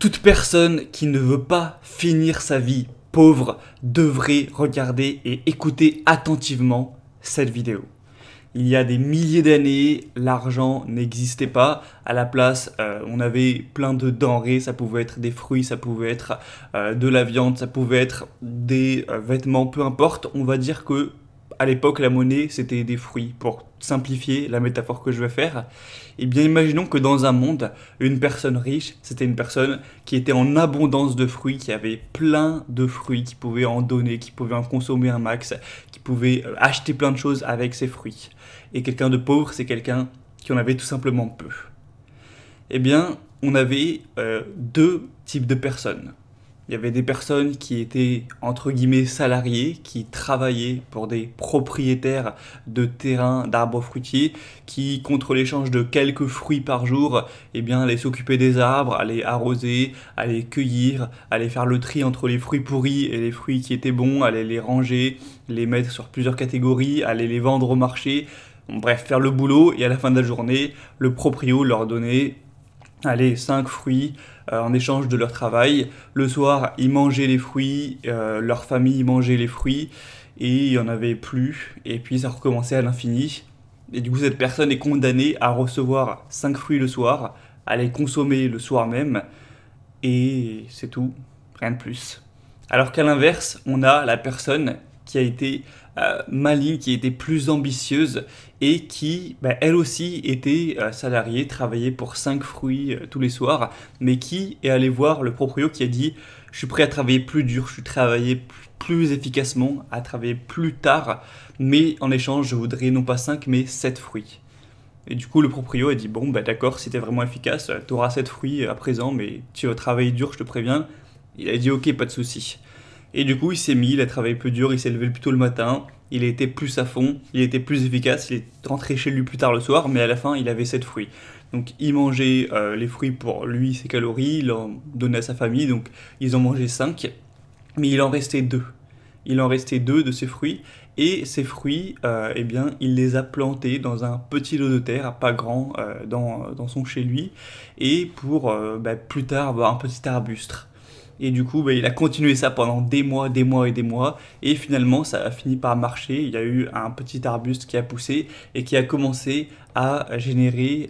Toute personne qui ne veut pas finir sa vie pauvre devrait regarder et écouter attentivement cette vidéo. Il y a des milliers d'années, l'argent n'existait pas. À la place, on avait plein de denrées. Ça pouvait être des fruits, ça pouvait être de la viande, ça pouvait être des vêtements, peu importe. On va dire que à l'époque, la monnaie, c'était des fruits. Pour simplifier la métaphore que je vais faire, eh bien, imaginons que dans un monde, une personne riche, c'était une personne qui était en abondance de fruits, qui avait plein de fruits, qui pouvait en donner, qui pouvait en consommer un max, qui pouvait acheter plein de choses avec ses fruits. Et quelqu'un de pauvre, c'est quelqu'un qui en avait tout simplement peu. Eh bien, on avait deux types de personnes. Il y avait des personnes qui étaient entre guillemets salariées, qui travaillaient pour des propriétaires de terrains d'arbres fruitiers, qui contre l'échange de quelques fruits par jour, eh bien, allaient s'occuper des arbres, allaient arroser, allaient cueillir, allaient faire le tri entre les fruits pourris et les fruits qui étaient bons, allaient les ranger, les mettre sur plusieurs catégories, allaient les vendre au marché. Bref, faire le boulot, et à la fin de la journée, le proprio leur donnait 5 fruits en échange de leur travail. Le soir, ils mangeaient les fruits, leur famille mangeait les fruits, et il n'y en avait plus, et puis ça recommençait à l'infini. Et du coup, cette personne est condamnée à recevoir 5 fruits le soir, à les consommer le soir même, et c'est tout, rien de plus. Alors qu'à l'inverse, on a la personne qui a été maligne, qui était plus ambitieuse et qui, elle aussi, était salariée, travaillait pour 5 fruits tous les soirs, mais qui est allée voir le proprio qui a dit « Je suis prêt à travailler plus dur, je suis travailler plus efficacement, à travailler plus tard, mais en échange, je voudrais non pas 5, mais 7 fruits. » Et du coup, le proprio a dit « Bon, d'accord, si t'es vraiment efficace, tu auras 7 fruits à présent, mais tu vas travailler dur, je te préviens. » Il a dit « Ok, pas de souci. » Et du coup, il s'est mis, il a travaillé plus dur, il s'est levé plus tôt le matin, il était plus à fond, il était plus efficace, il est rentré chez lui plus tard le soir, mais à la fin, il avait 7 fruits. Donc, il mangeait les fruits pour lui, ses calories, il en donnait à sa famille, donc ils en mangeaient 5, mais il en restait 2. Il en restait 2 de ces fruits, et ces fruits, eh bien, il les a plantés dans un petit lot de terre, pas grand, dans son chez lui, et pour plus tard avoir un petit arbuste. Et du coup, il a continué ça pendant des mois, et finalement, ça a fini par marcher. Il y a eu un petit arbuste qui a poussé et qui a commencé à générer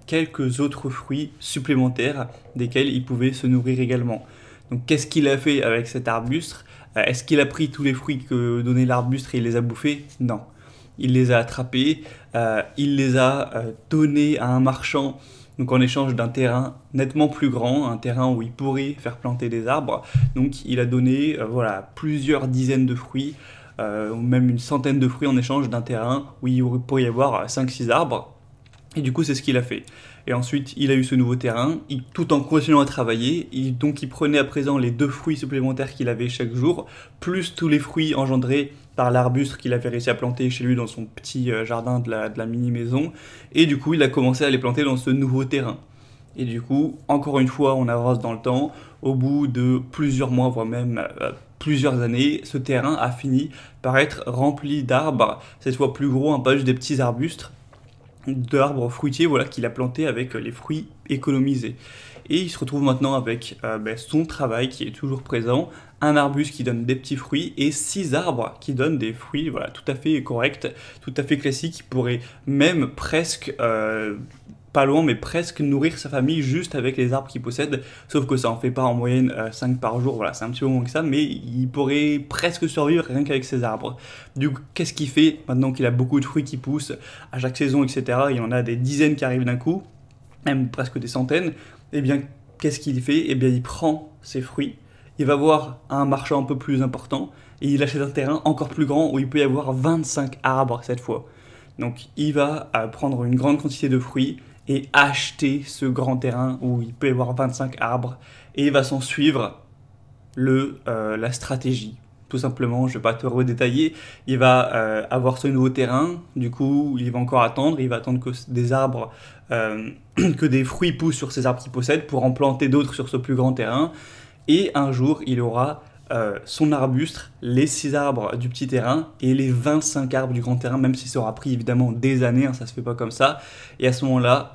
quelques autres fruits supplémentaires desquels il pouvait se nourrir également. Donc, qu'est-ce qu'il a fait avec cet arbuste? Est-ce qu'il a pris tous les fruits que donnait l'arbuste et il les a bouffés? Non. Il les a attrapés, il les a donnés à un marchand, donc en échange d'un terrain nettement plus grand, un terrain où il pourrait faire planter des arbres. Donc il a donné plusieurs dizaines de fruits, ou même une centaine de fruits en échange d'un terrain où il pourrait y avoir 5-6 arbres. Et du coup, c'est ce qu'il a fait. Et ensuite, il a eu ce nouveau terrain, tout en continuant à travailler. Donc, il prenait à présent les 2 fruits supplémentaires qu'il avait chaque jour, plus tous les fruits engendrés par l'arbuste qu'il avait réussi à planter chez lui dans son petit jardin de la mini-maison. Et du coup, il a commencé à les planter dans ce nouveau terrain. Et du coup, encore une fois, on avance dans le temps. Au bout de plusieurs mois, voire même plusieurs années, ce terrain a fini par être rempli d'arbres, cette fois plus gros, pas juste des petits arbustes, d'arbres fruitiers qu'il a planté avec les fruits économisés. Et il se retrouve maintenant avec son travail qui est toujours présent, un arbuste qui donne des petits fruits et 6 arbres qui donnent des fruits tout à fait corrects, tout à fait classiques, qui pourraient même presque, pas loin, mais presque nourrir sa famille juste avec les arbres qu'il possède, sauf que ça en fait pas en moyenne 5 par jour, c'est un petit peu moins que ça, mais il pourrait presque survivre rien qu'avec ces arbres. Du coup, qu'est-ce qu'il fait maintenant qu'il a beaucoup de fruits qui poussent à chaque saison, etc. Il y en a des dizaines qui arrivent d'un coup, même presque des centaines. Eh bien, qu'est-ce qu'il fait? Eh bien, il prend ces fruits, il va voir un marchand un peu plus important, et il achète un terrain encore plus grand où il peut y avoir 25 arbres cette fois. Donc, il va prendre une grande quantité de fruits, et acheter ce grand terrain où il peut y avoir 25 arbres, et il va s'en suivre la stratégie. Tout simplement, je ne vais pas te redétailler, il va avoir ce nouveau terrain, du coup il va encore attendre, il va attendre que des arbres, que des fruits poussent sur ces arbres qu'il possède pour en planter d'autres sur ce plus grand terrain, et un jour il aura son arbuste, les 6 arbres du petit terrain et les 25 arbres du grand terrain, même si ça aura pris évidemment des années, ça se fait pas comme ça, et à ce moment-là,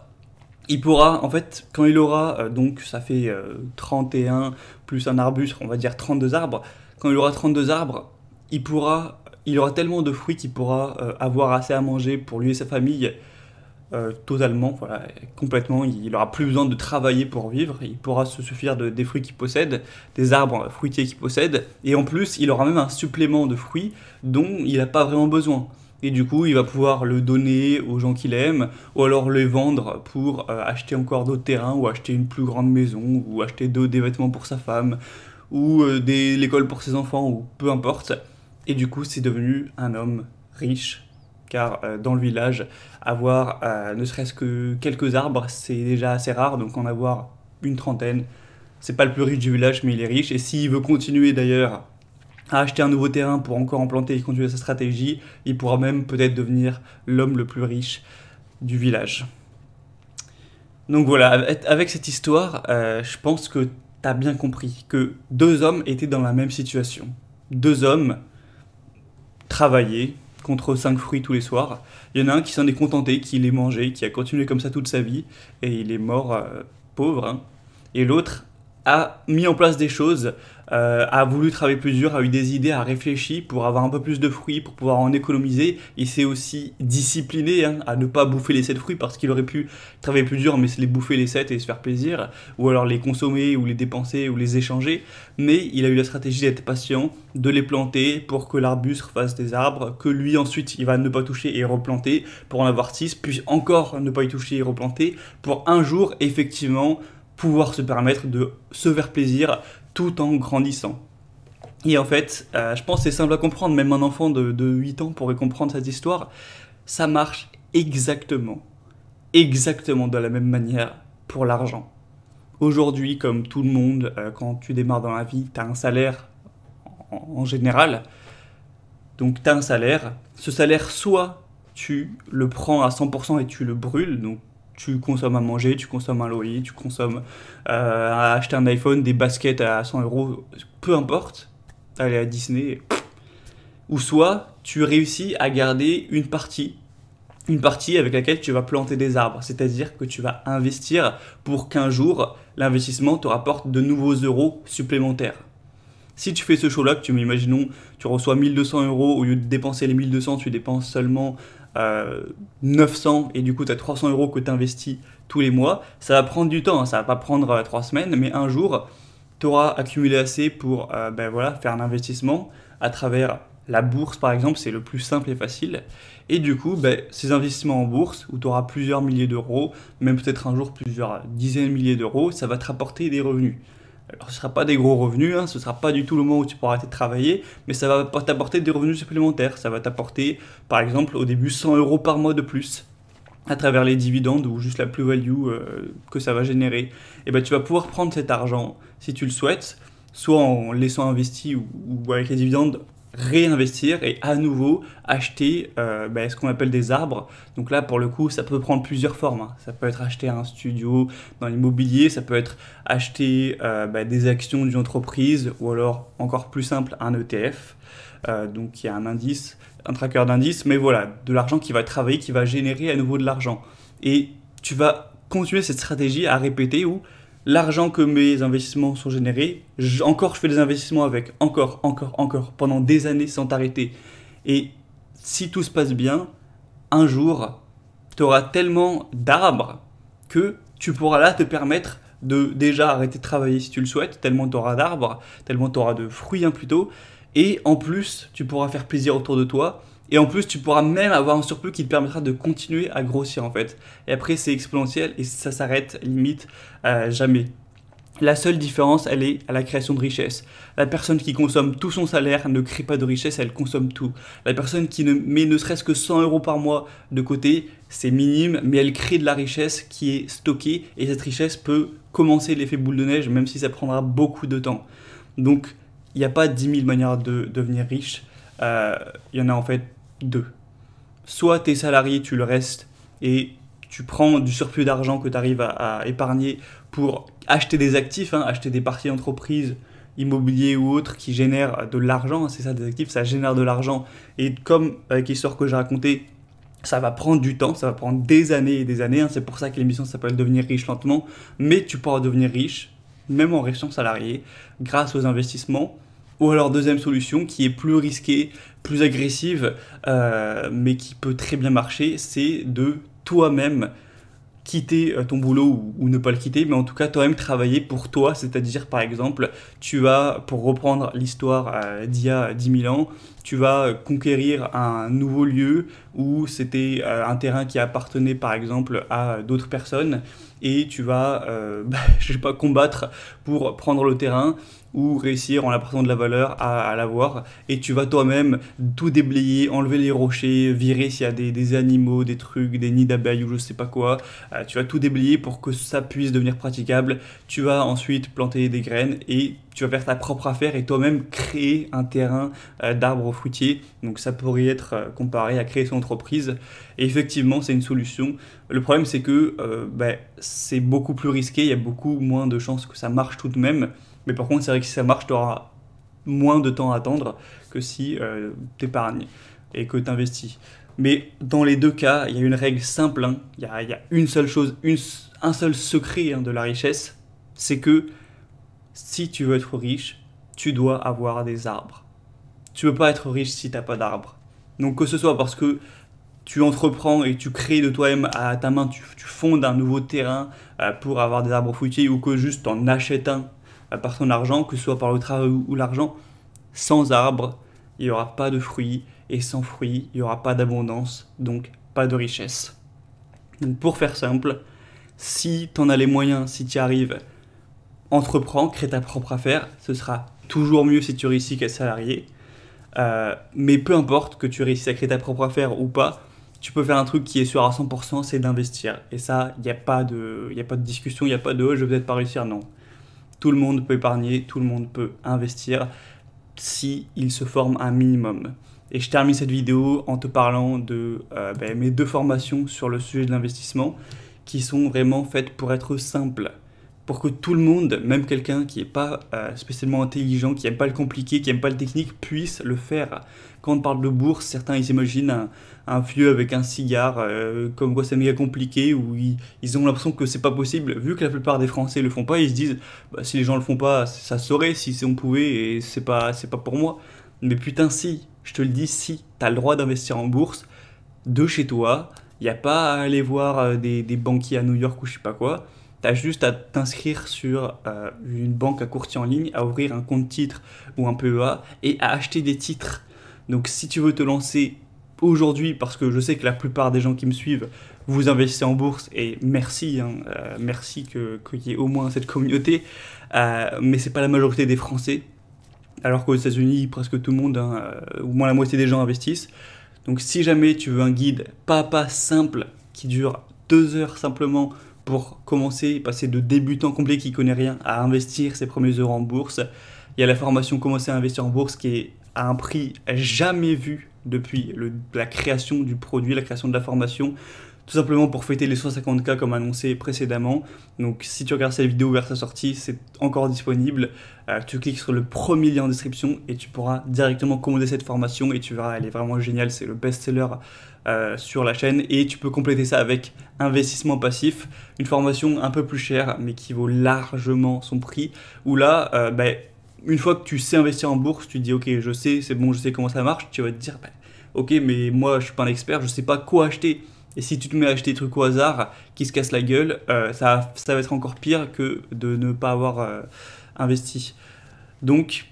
il pourra, en fait, quand il aura, donc ça fait 31 plus un arbuste, on va dire 32 arbres, quand il aura 32 arbres, il aura tellement de fruits qu'il pourra avoir assez à manger pour lui et sa famille totalement, voilà, complètement. Il n'aura plus besoin de travailler pour vivre, il pourra se suffire des fruits qu'il possède, des arbres fruitiers qu'il possède, et en plus, il aura même un supplément de fruits dont il n'a pas vraiment besoin. Et du coup, il va pouvoir le donner aux gens qu'il aime, ou alors les vendre pour acheter encore d'autres terrains, ou acheter une plus grande maison, ou acheter des vêtements pour sa femme, ou l'école pour ses enfants, ou peu importe. Et du coup, c'est devenu un homme riche, car dans le village, avoir ne serait-ce que quelques arbres, c'est déjà assez rare, donc en avoir une trentaine, c'est pas le plus riche du village, mais il est riche. Et s'il veut continuer d'ailleurs à acheter un nouveau terrain pour encore en planter et continuer sa stratégie, il pourra même peut-être devenir l'homme le plus riche du village. Donc voilà, avec cette histoire, je pense que tu as bien compris que deux hommes étaient dans la même situation. Deux hommes travaillaient contre 5 fruits tous les soirs. Il y en a un qui s'en est contenté, qui les mangeait, qui a continué comme ça toute sa vie, et il est mort pauvre. Hein. Et l'autre a mis en place des choses, a voulu travailler plus dur, a eu des idées, a réfléchi pour avoir un peu plus de fruits, pour pouvoir en économiser. Il s'est aussi discipliné hein, à ne pas bouffer les 7 fruits parce qu'il aurait pu travailler plus dur mais se les bouffer les 7 et se faire plaisir, ou alors les consommer ou les dépenser ou les échanger. Mais il a eu la stratégie d'être patient, de les planter pour que l'arbuste fasse des arbres, que lui ensuite il va ne pas toucher et replanter pour en avoir 6, puis encore ne pas y toucher et replanter pour un jour effectivement pouvoir se permettre de se faire plaisir tout en grandissant. Et en fait, je pense que c'est simple à comprendre, même un enfant de 8 ans pourrait comprendre cette histoire. Ça marche exactement de la même manière pour l'argent. Aujourd'hui, comme tout le monde, quand tu démarres dans la vie, tu as un salaire en général. Donc tu as un salaire. Ce salaire, soit tu le prends à 100% et tu le brûles, donc tu consommes à manger, tu consommes un loyer, tu consommes à acheter un iPhone, des baskets à 100 euros, peu importe, aller à Disney. Ou soit tu réussis à garder une partie avec laquelle tu vas planter des arbres, c'est-à-dire que tu vas investir pour qu'un jour, l'investissement te rapporte de nouveaux euros supplémentaires. Si tu fais ce choix-là, que imaginons, tu reçois 1200 euros, au lieu de dépenser les 1200, tu dépenses seulement 900 et du coup tu as 300 euros que tu investis tous les mois, ça va prendre du temps, hein, ça va pas prendre 3 semaines, mais un jour tu auras accumulé assez pour faire un investissement à travers la bourse par exemple, c'est le plus simple et facile. Et du coup, ces investissements en bourse où tu auras plusieurs milliers d'euros, même peut-être un jour plusieurs dizaines de milliers d'euros, ça va te rapporter des revenus. Alors, ce ne sera pas des gros revenus, hein, ce ne sera pas du tout le moment où tu pourras arrêter de travailler, mais ça va t'apporter des revenus supplémentaires. Ça va t'apporter, par exemple, au début, 100 euros par mois de plus, à travers les dividendes ou juste la plus-value que ça va générer. Et tu vas pouvoir prendre cet argent, si tu le souhaites, soit en laissant investi ou avec les dividendes, réinvestir et à nouveau acheter ce qu'on appelle des arbres. Donc là, pour le coup, ça peut prendre plusieurs formes. Hein. Ça peut être acheter un studio dans l'immobilier, ça peut être acheter des actions d'une entreprise ou alors, encore plus simple, un ETF. Donc il y a un indice, un tracker d'indices, mais voilà, de l'argent qui va travailler, qui va générer à nouveau de l'argent. Et tu vas continuer cette stratégie à répéter où l'argent que mes investissements sont générés, je fais des investissements avec, encore, pendant des années sans t'arrêter. Et si tout se passe bien, un jour, tu auras tellement d'arbres que tu pourras là te permettre de déjà arrêter de travailler si tu le souhaites, tellement tu auras d'arbres, tellement tu auras de fruits plutôt. Et en plus, tu pourras faire plaisir autour de toi. Et en plus, tu pourras même avoir un surplus qui te permettra de continuer à grossir en fait. Et après, c'est exponentiel et ça s'arrête limite jamais. La seule différence, elle est à la création de richesse. La personne qui consomme tout son salaire ne crée pas de richesse, elle consomme tout. La personne qui ne met ne serait-ce que 100 euros par mois de côté, c'est minime, mais elle crée de la richesse qui est stockée et cette richesse peut commencer l'effet boule de neige, même si ça prendra beaucoup de temps. Donc, il n'y a pas 10 000 manières de devenir riche. Il y en a en fait 2. Soit tu es salarié, tu le restes et tu prends du surplus d'argent que tu arrives à épargner pour acheter des actifs, acheter des parties d'entreprise, immobilier ou autres qui génèrent de l'argent. C'est ça, des actifs, ça génère de l'argent. Et comme avec l'histoire que j'ai racontée, Ça va prendre du temps, ça va prendre des années et des années, hein. C'est pour ça que l'émission s'appelle Devenir riche lentement, mais tu pourras devenir riche, même en restant salarié, grâce aux investissements. Ou alors deuxième solution, qui est plus risquée, plus agressive, mais qui peut très bien marcher, c'est de toi-même quitter ton boulot ou ne pas le quitter, mais en tout cas toi-même travailler pour toi, c'est-à-dire par exemple, tu vas, pour reprendre l'histoire d'il y a 10 000 ans, tu vas conquérir un nouveau lieu où c'était un terrain qui appartenait par exemple à d'autres personnes, et tu vas, je sais pas, combattre pour prendre le terrain ou réussir en apportant de la valeur à l'avoir, et tu vas toi-même tout déblayer, enlever les rochers, virer s'il y a des animaux, des trucs, des nids d'abeilles ou je sais pas quoi. Tu vas tout déblayer pour que ça puisse devenir praticable. Tu vas ensuite planter des graines et tu vas faire ta propre affaire et toi-même créer un terrain d'arbres fruitiers. Donc ça pourrait être comparé à créer son entreprise. Et effectivement, c'est une solution. Le problème, c'est que c'est beaucoup plus risqué. Il y a beaucoup moins de chances que ça marche tout de même. Mais par contre, c'est vrai que si ça marche, tu auras moins de temps à attendre que si tu épargnes et que tu investis. Mais dans les deux cas, il y a une règle simple, hein. Il y a une seule chose, un seul secret de la richesse, c'est que si tu veux être riche, tu dois avoir des arbres. Tu ne peux pas être riche si tu n'as pas d'arbres. Donc que ce soit parce que tu entreprends et tu crées de toi-même à ta main, tu fondes un nouveau terrain pour avoir des arbres fruitiers, ou que juste en achètes un par ton argent, que ce soit par le travail ou l'argent, sans arbres, il n'y aura pas de fruits, et sans fruits, il n'y aura pas d'abondance, donc pas de richesse. Donc pour faire simple, si tu en as les moyens, si tu y arrives, entreprends, crée ta propre affaire, ce sera toujours mieux si tu réussis qu'être salarié. Mais peu importe que tu réussisses à créer ta propre affaire ou pas, tu peux faire un truc qui est sûr à 100%, c'est d'investir. Et ça, il n'y a pas de discussion, il n'y a pas de « je vais peut-être pas réussir », non. Tout le monde peut épargner, tout le monde peut investir si il se forme un minimum. Et je termine cette vidéo en te parlant de mes 2 formations sur le sujet de l'investissement qui sont vraiment faites pour être simples. Pour que tout le monde, même quelqu'un qui n'est pas spécialement intelligent, qui n'aime pas le compliqué, qui n'aime pas le technique, puisse le faire. Quand on parle de bourse, certains ils imaginent un vieux avec un cigare, comme quoi c'est méga compliqué, ou ils ont l'impression que c'est pas possible. Vu que la plupart des Français le font pas, ils se disent si les gens le font pas, ça se saurait si on pouvait, et c'est pas pour moi. Mais putain, si, je te le dis, si, t'as le droit d'investir en bourse de chez toi, il n'y a pas à aller voir des banquiers à New York ou je sais pas quoi. T'as juste à t'inscrire sur une banque à courtier en ligne, à ouvrir un compte titre ou un PEA et à acheter des titres. Donc si tu veux te lancer aujourd'hui, parce que je sais que la plupart des gens qui me suivent, vous investissez en bourse, et merci, merci qu'il y ait au moins cette communauté, mais c'est pas la majorité des Français, alors qu'aux États-Unis, presque tout le monde, au moins la moitié des gens investissent. Donc si jamais tu veux un guide pas à pas simple, qui dure 2 heures simplement, pour commencer, passer de débutant complet qui connaît rien à investir ses premiers euros en bourse, il y a la formation Commencer à investir en bourse qui est à un prix jamais vu depuis la création du produit, la création de la formation, tout simplement pour fêter les 150K comme annoncé précédemment. Donc si tu regardes cette vidéo vers sa sortie, c'est encore disponible. Tu cliques sur le premier lien en description et tu pourras directement commander cette formation, et tu verras, elle est vraiment géniale, c'est le best-seller sur la chaîne, et tu peux compléter ça avec investissement passif, une formation un peu plus chère mais qui vaut largement son prix, où là, une fois que tu sais investir en bourse, tu te dis ok, je sais, c'est bon, je sais comment ça marche, tu vas te dire ok, mais moi je suis pas un expert, je sais pas quoi acheter. Et si tu te mets à acheter des trucs au hasard qui se cassent la gueule, ça va être encore pire que de ne pas avoir investi. Donc,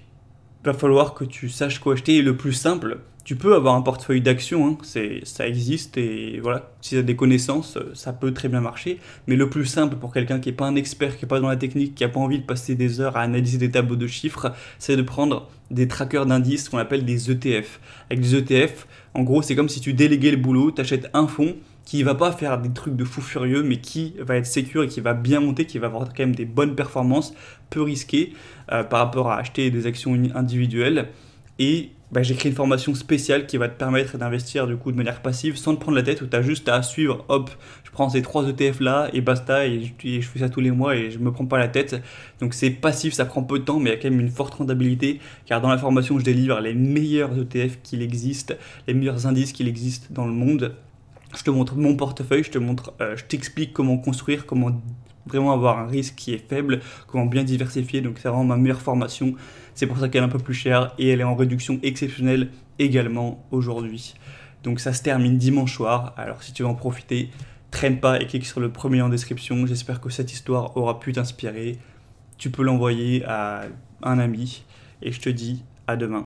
il va falloir que tu saches quoi acheter. Et le plus simple, tu peux avoir un portefeuille d'actions, hein, ça existe, et voilà, si tu as des connaissances, ça peut très bien marcher. Mais le plus simple pour quelqu'un qui n'est pas un expert, qui n'est pas dans la technique, qui n'a pas envie de passer des heures à analyser des tableaux de chiffres, c'est de prendre des trackers d'indices qu'on appelle des ETF. Avec des ETF, en gros, c'est comme si tu déléguais le boulot, tu achètes un fonds qui va pas faire des trucs de fou furieux, mais qui va être sécure et qui va bien monter, qui va avoir quand même des bonnes performances, peu risquées par rapport à acheter des actions individuelles. Et j'ai créé une formation spéciale qui va te permettre d'investir du coup de manière passive sans te prendre la tête, où tu as juste à suivre, hop, je prends ces 3 ETF là et basta, et je fais ça tous les mois et je me prends pas la tête. Donc c'est passif, ça prend peu de temps, mais il y a quand même une forte rentabilité, car dans la formation je délivre les meilleurs ETF qu'il existe, les meilleurs indices qu'il existe dans le monde. Je te montre mon portefeuille, je t'explique comment construire, comment vraiment avoir un risque qui est faible, comment bien diversifier. Donc c'est vraiment ma meilleure formation. C'est pour ça qu'elle est un peu plus chère et elle est en réduction exceptionnelle également aujourd'hui. Donc ça se termine dimanche soir. Alors si tu veux en profiter, traîne pas et clique sur le premier en description. J'espère que cette histoire aura pu t'inspirer. Tu peux l'envoyer à un ami et je te dis à demain.